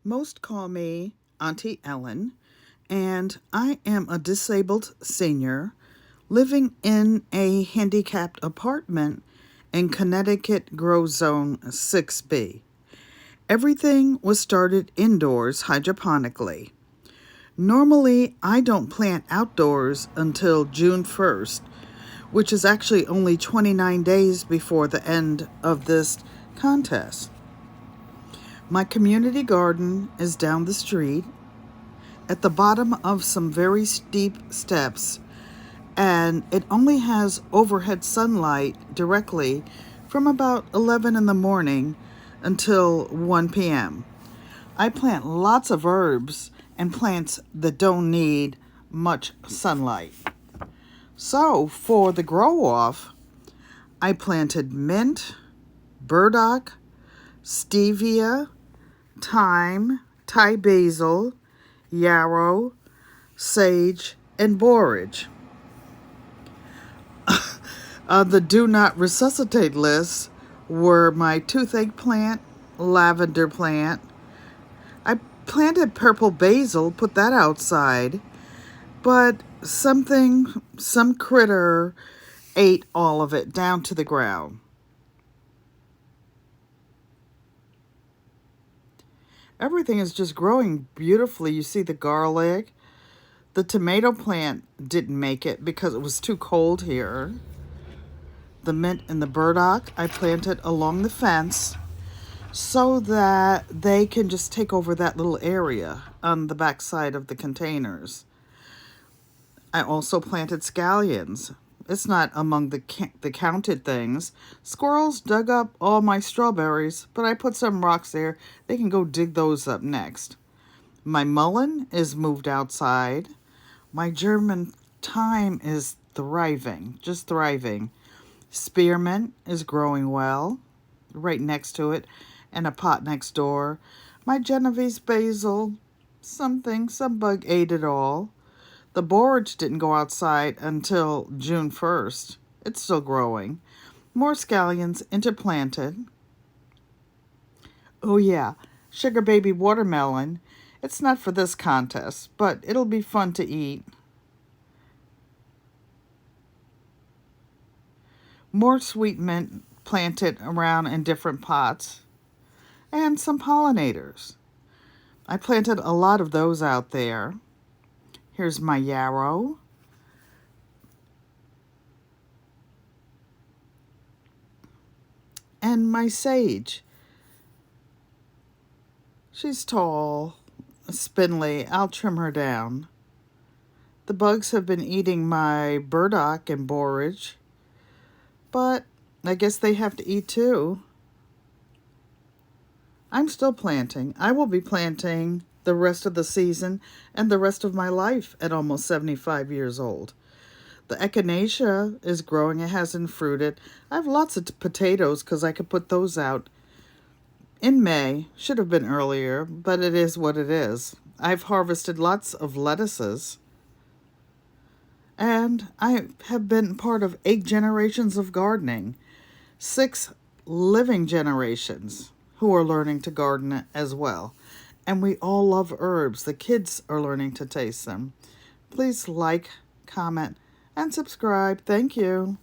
Most call me Auntie Ellen, and I am a disabled senior living in a handicapped apartment in Connecticut Grow Zone 6B. Everything was started indoors hydroponically. Normally, I don't plant outdoors until June 1st, which is actually only 29 days before the end of this contest. My community garden is down the street at the bottom of some very steep steps, and it only has overhead sunlight directly from about 11 in the morning until 1 p.m. I plant lots of herbs and plants that don't need much sunlight. So for the Growoff, I planted mint, burdock, stevia, thyme, Thai basil, yarrow, sage, and borage. The do not resuscitate list were my toothache plant, lavender plant. I planted purple basil, put that outside, but some critter ate all of it down to the ground. Everything is just growing beautifully. You see the garlic. The tomato plant didn't make it because it was too cold here. The mint and the burdock I planted along the fence so that they can just take over that little area on the back side of the containers. I also planted scallions. It's not among the counted things. Squirrels dug up all my strawberries, but I put some rocks there. They can go dig those up next. My mullein is moved outside. My German thyme is thriving, just thriving. Spearmint is growing well, right next to it, and a pot next door. My Genovese basil, some bug ate it all. The borage didn't go outside until June 1st. It's still growing. More scallions interplanted. Oh yeah, sugar baby watermelon. It's not for this contest, but it'll be fun to eat. More sweet mint planted around in different pots. And some pollinators. I planted a lot of those out there. Here's my yarrow. And my sage. She's tall, spindly. I'll trim her down. The bugs have been eating my burdock and borage, but I guess they have to eat too. I'm still planting. I will be planting the rest of the season and the rest of my life at almost 75 years old. The echinacea is growing. It hasn't fruited. I have lots of potatoes because I could put those out in May. Should have been earlier, but it is what it is. I've harvested lots of lettuces. And I have been part of 8 generations of gardening. 6 living generations who are learning to garden as well. And we all love herbs. The kids are learning to taste them. Please like, comment, and subscribe. Thank you.